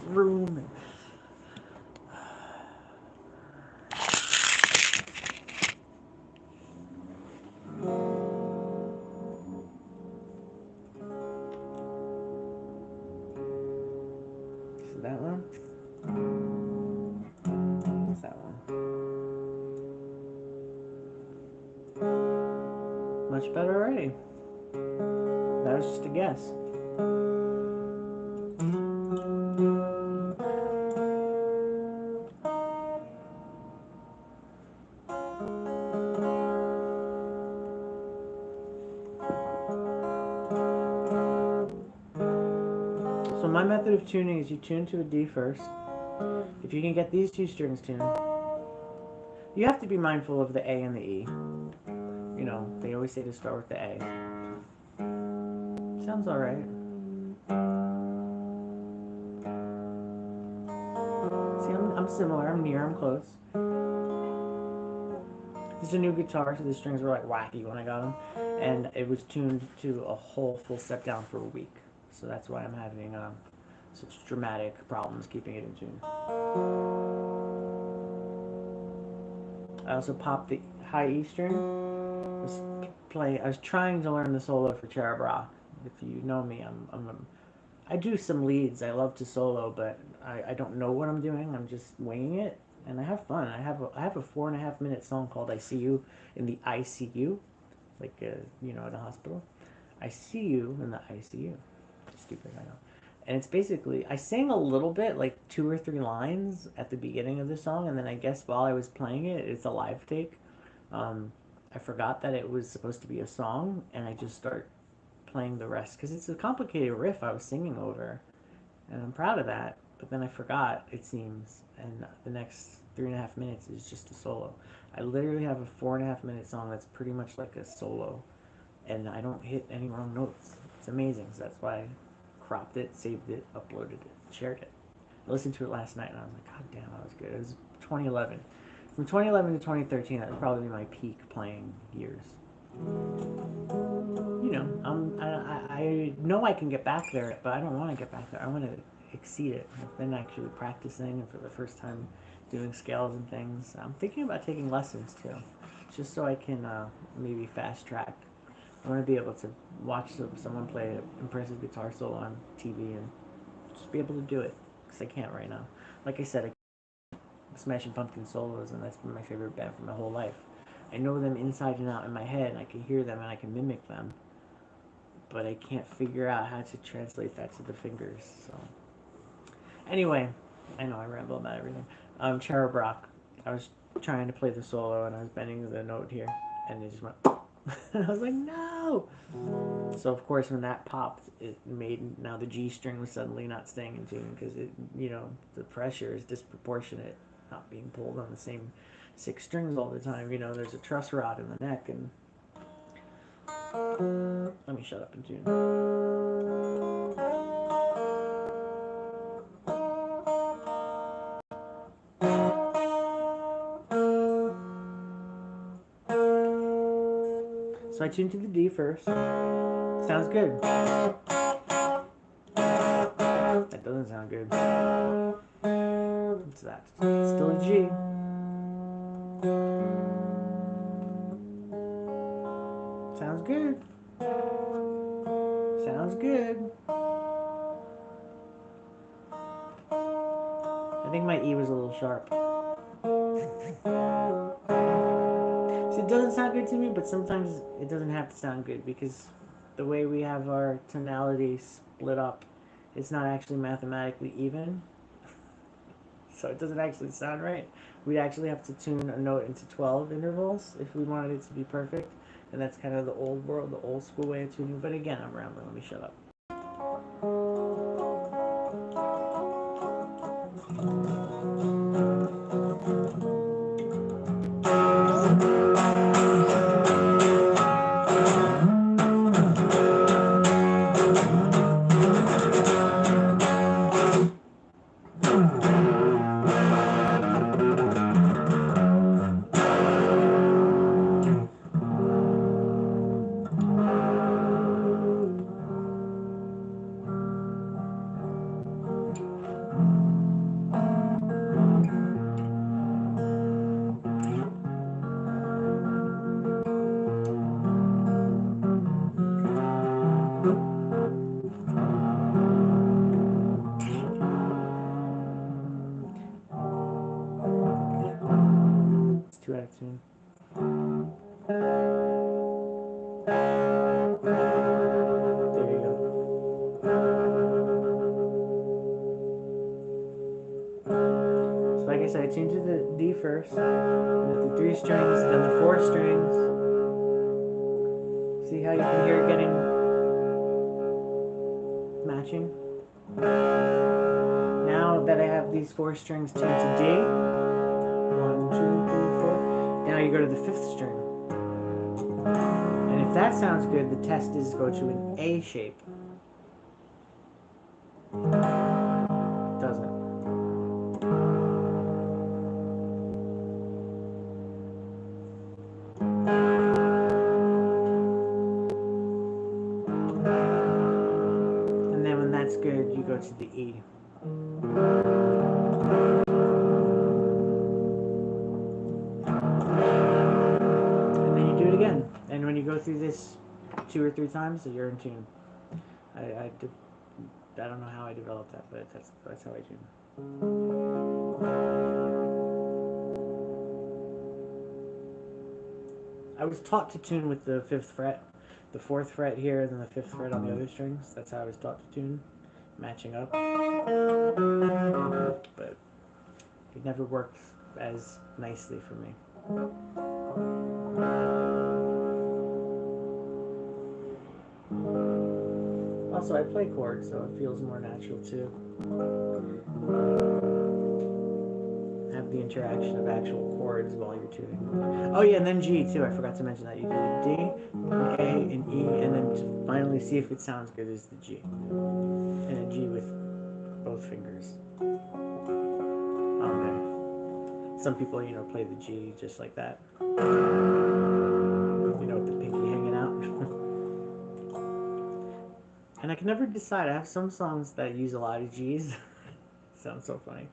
room. Is that one? What's that one? Much better already. That was just a guess. So my method of tuning is you tune to a D first. If you can get these two strings tuned, you have to be mindful of the A and the E. You know, they always say to start with the A. Sounds alright. See, I'm similar. I'm near. I'm close. This is a new guitar, so the strings were like wacky when I got them. And it was tuned to a whole full step down for a week. So that's why I'm having such dramatic problems keeping it in tune. I also popped the high E string. I was trying to learn the solo for Cherub Rock. If you know me, I do some leads. I love to solo, but I don't know what I'm doing. I'm just winging it, and I have fun. I have a 4.5 minute song called "I See You in the ICU," like you know, at a hospital. I see you in the ICU. Stupid, I know. And it's basically, I sang a little bit, like 2 or 3 lines at the beginning of the song, and then I guess while I was playing it, it's a live take. I forgot that it was supposed to be a song, and I just start playing the rest because it's a complicated riff I was singing over, and I'm proud of that. But then I forgot, it seems, and the next 3.5 minutes is just a solo. I literally have a 4.5 minute song that's pretty much like a solo, and I don't hit any wrong notes. It's amazing. So that's why I cropped it, saved it, uploaded it, shared it. I listened to it last night, and I was like, God damn, that was good. It was 2011. From 2011 to 2013, that was probably my peak playing years. You know, I know I can get back there, but I don't want to get back there. I want to exceed it. I've been actually practicing, and for the first time doing scales and things. I'm thinking about taking lessons too, just so I can maybe fast track. I want to be able to watch someone play an impressive guitar solo on TV and just be able to do it, because I can't right now. Like I said, I Smashing Pumpkin solos, and that's been my favorite band for my whole life. I know them inside and out in my head, and I can hear them and I can mimic them, but I can't figure out how to translate that to the fingers. So, anyway, I know I ramble about everything. Cherub Rock. I was trying to play the solo, and I was bending the note here, and it just went. And I was like, no! So of course, when that popped, it made now the G string was suddenly not staying in tune because it, you know, the pressure is disproportionate, not being pulled on the same 6 strings all the time. You know, there's a truss rod in the neck, and let me shut up and tune. So I tuned to the D first. Sounds good. That doesn't sound good. What's that? It's still a G. Sounds good. Sounds good. I think my E was a little sharp. See, it doesn't sound good to me, but sometimes it doesn't have to sound good because the way we have our tonality split up, it's not actually mathematically even. So it doesn't actually sound right. We'd actually have to tune a note into 12 intervals if we wanted it to be perfect. And that's kind of the old world, the old school way of tuning. But again, I'm rambling. Let me shut up. of tune. There you go. So like I said, I tuned to the D first, then the 3 strings, then the 4 strings. See how you can hear it getting matching? Now that I have these 4 strings tuned to D, 1, 2, 3, 4, now you go to the 5th string. And if that sounds good, the test is go to an A shape. Doesn't. And then when that's good, you go to the E. Again, and when you go through this 2 or 3 times, so you're in tune. I don't know how I developed that, but that's how I tune. I was taught to tune with the 5th fret, the 4th fret here, and then the 5th fret on the other strings. That's how I was taught to tune, matching up. But it never worked as nicely for me. Also, I play chords, so it feels more natural too. Have the interaction of actual chords while you're tuning. Oh yeah, and then G too. I forgot to mention that. You do D, an A, an E, and then to finally see if it sounds good is the G. And a G with both fingers on there. Some people, play the G just like that. With the pinky hanging out. And I can never decide. I have some songs that use a lot of G's. Sounds so funny.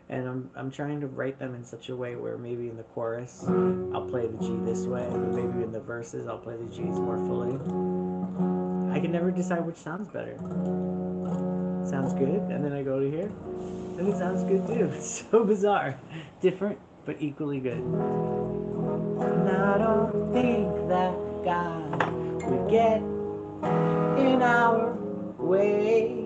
And I'm trying to write them in such a way where maybe in the chorus I'll play the G this way, but maybe in the verses I'll play the G's more fully. I can never decide which sounds better. It sounds good, and then I go to here, and it sounds good too. It's so bizarre. Different, but equally good. And I don't think that God would get in our way.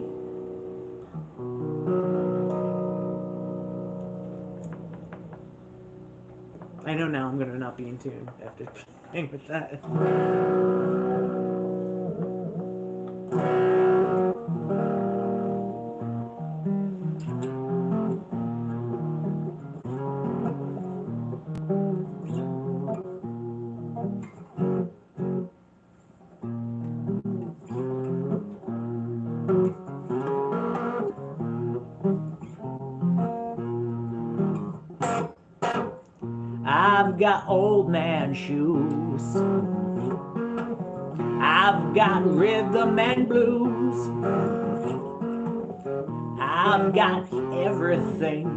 I know now I'm gonna not be in tune after playing with that. I've got old man shoes. I've got rhythm and blues. I've got everything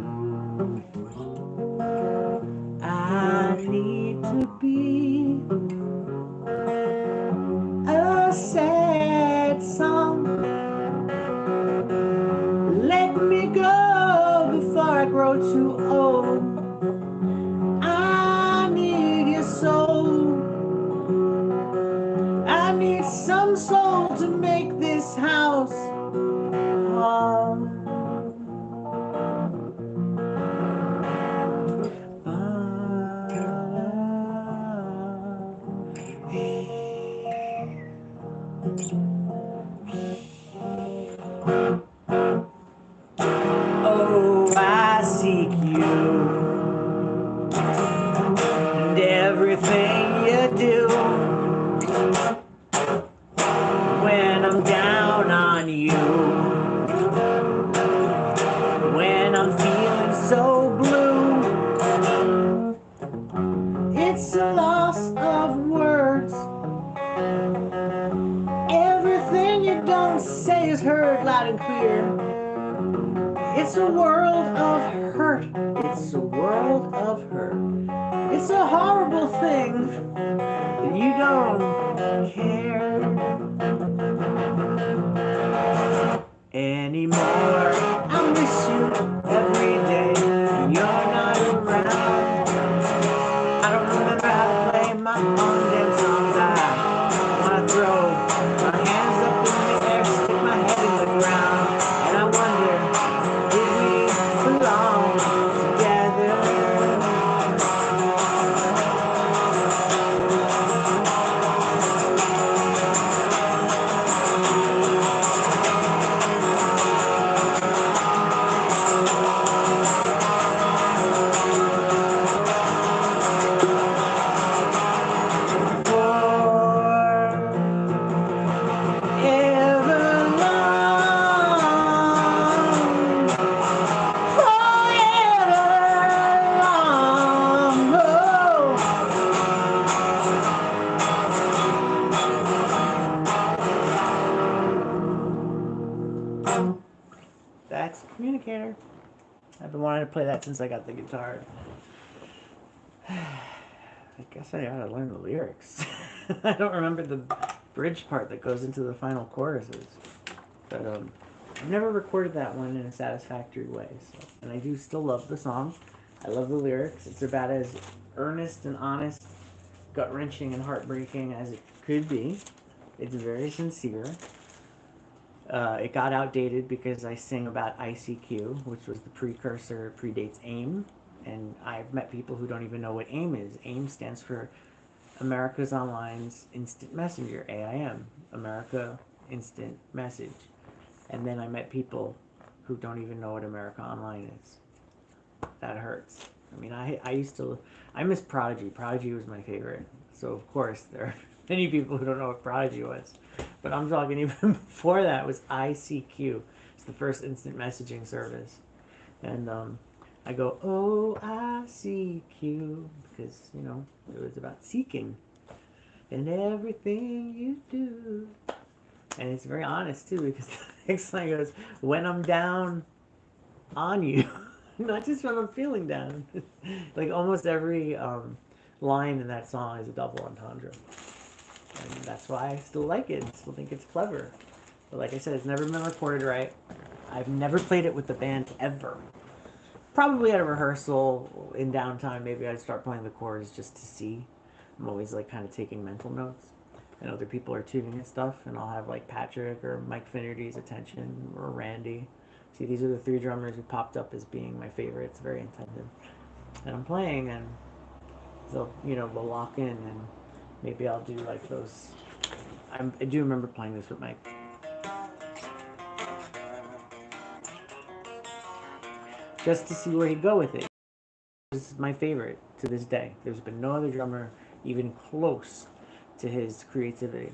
I need to be. A sad song. Let me go before I grow too old. I need some soul to make this house home. Oh, I seek you. Everything you do, when I'm down on you, when I'm feeling so blue, it's a loss of words. Everything you don't say is heard loud and clear. It's a world of hurt. It's a world of hurt. It's a horrible thing that you don't care anymore. I miss you every day when you're not around. I don't Communicator. I've been wanting to play that since I got the guitar. I guess I ought to learn the lyrics. I don't remember the bridge part that goes into the final choruses. But I've never recorded that one in a satisfactory way. So. And I do still love the song. I love the lyrics. It's about as earnest and honest, gut-wrenching and heartbreaking as it could be. It's very sincere. It got outdated because I sing about ICQ, which was the precursor, predates AIM. And I've met people who don't even know what AIM is. AIM stands for America's Online's Instant Messenger, AIM, America Instant Message. And then I met people who don't even know what America Online is. That hurts. I mean, I miss Prodigy. Prodigy was my favorite. So, of course, there are many people who don't know what Prodigy was. But I'm talking even before that was ICQ. It's the first instant messaging service. And I go, oh, ICQ, because, you know, it was about seeking and everything you do. And it's very honest, too, because the next line goes, when I'm down on you. Not just when I'm feeling down. Like, almost every line in that song is a double entendre. And that's why I still like it. I still think it's clever. But like I said, it's never been recorded right. I've never played it with the band ever. Probably at a rehearsal in downtime, maybe I'd start playing the chords just to see. I'm always like kind of taking mental notes. And other people are tuning and stuff, and I'll have like Patrick or Mike Finnerty's attention or Randy. See, these are the three drummers who popped up as being my favorites, very attentive. And I'm playing, and they'll, you know, we'll lock in, and maybe I'll do like those. I do remember playing this with Mike. Just to see where he'd go with it. This is my favorite to this day. There's been no other drummer even close to his creativity.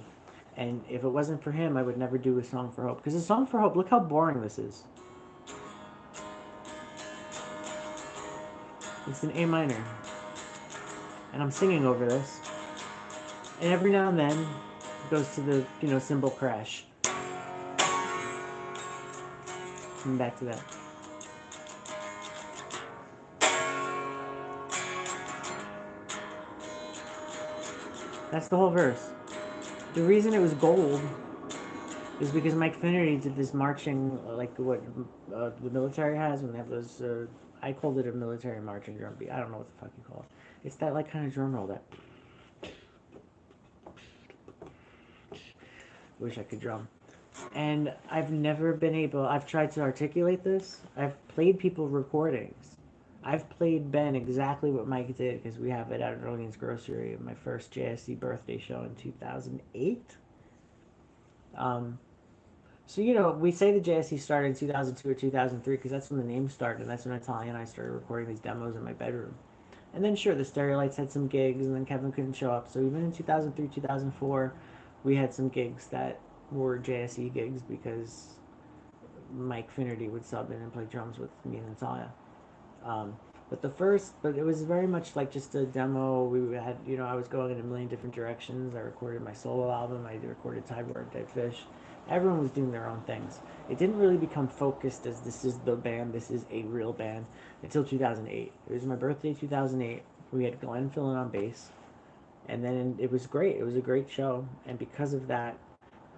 And if it wasn't for him, I would never do A Song for Hope. Because A Song for Hope, look how boring this is. It's an A minor. And I'm singing over this. And every now and then, it goes to the, you know, cymbal crash. And back to that. That's the whole verse. The reason it was gold is because Mike Finnerty did this marching, like what the military has when they have those. I called it a military marching drum beat. I don't know what the fuck you call it. It's that like kind of drum roll that. Wish I could drum. And I've never been able. I've tried to articulate this. I've played people recordings. I've played Ben exactly what Mike did because we have it at Orleans Grocery at my first JSC birthday show in 2008. So, you know, we say the JSC started in 2002 or 2003 because that's when the name started, and that's when Natalia and I started recording these demos in my bedroom. And then, sure, the Stereolites had some gigs, and then Kevin couldn't show up. So even in 2003, 2004, we had some gigs that were JSE gigs because Mike Finnerty would sub in and play drums with me and Natalia. But it was very much like just a demo. We had, you know, I was going in a million different directions. I recorded my solo album. I recorded Tidewater Dead Fish. Everyone was doing their own things. It didn't really become focused as this is the band, this is a real band, until 2008. It was my birthday, 2008. We had Glenn filling on bass. And then it was great. It was a great show. And because of that,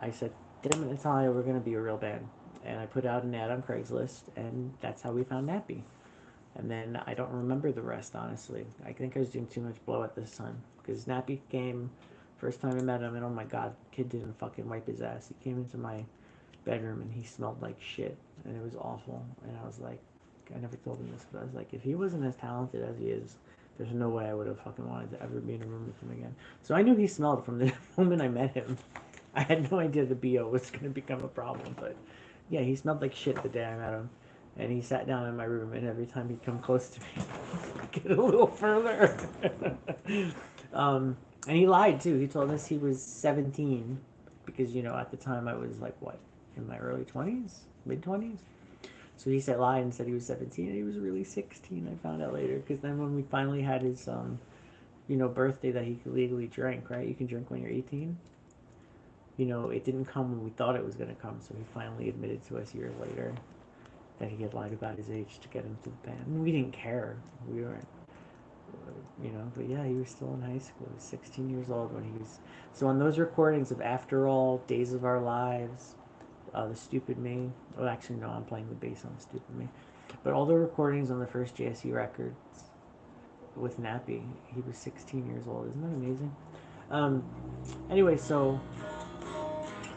I said, damn it, Natalia, we're going to be a real band. And I put out an ad on Craigslist, and that's how we found Nappy. And then I don't remember the rest, honestly. I think I was doing too much blow at this time. Because Nappy came, first time I met him, and oh my god, kid didn't fucking wipe his ass. He came into my bedroom, and he smelled like shit. And it was awful. And I was like, I never told him this, but I was like, if he wasn't as talented as he is, there's no way I would have fucking wanted to ever be in a room with him again. So I knew he smelled from the moment I met him. I had no idea the BO was going to become a problem, but yeah, he smelled like shit the day I met him. And he sat down in my room, and every time he'd come close to me, I'd get a little further. And he lied, too. He told us he was 17, because, you know, at the time I was, like, what, in my early 20s? Mid-20s? So he said lied and said he was 17, and he was really 16, I found out later, because then when we finally had his, you know, birthday that he could legally drink, right? You can drink when you're 18. You know, it didn't come when we thought it was going to come, so he finally admitted to us years later. that he had lied about his age to get into the band. And we didn't care. We weren't, but yeah, he was still in high school. He was 16 years old when he was. So on those recordings of After All, Days of Our Lives, The Stupid Me. Well, actually, no, I'm playing the bass on The Stupid Me. But all the recordings on the first JSE records with Nappy, he was 16 years old. Isn't that amazing? Um, anyway, so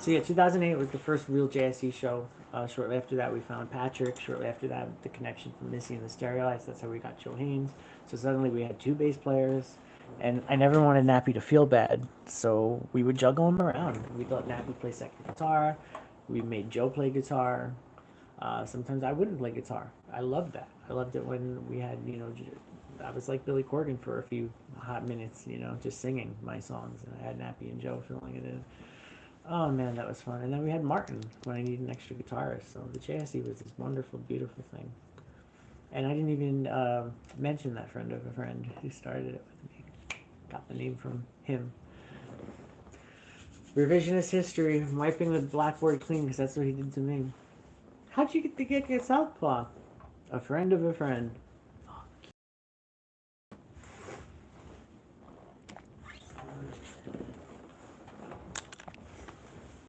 yeah, 2008 was the first real JSE show. Shortly after that, we found Patrick. Shortly after that, the connection from Missy and the Stereolites. That's how we got Joe Haynes. So suddenly we had two bass players, and I never wanted Nappy to feel bad, so we would juggle him around. We'd let Nappy play second guitar. We made Joe play guitar. Sometimes I wouldn't play guitar. I loved that. I loved it when we had, I was like Billy Corgan for a few hot minutes, just singing my songs, and I had Nappy and Joe filling it in. Oh man, that was fun. And then we had Martin when I needed an extra guitarist. So the JSE was this wonderful, beautiful thing. And I didn't even mention that friend of a friend who started it with me. Got the name from him. Revisionist history, wiping the blackboard clean because that's what he did to me. How'd you get the gig at Southpaw? A friend of a friend.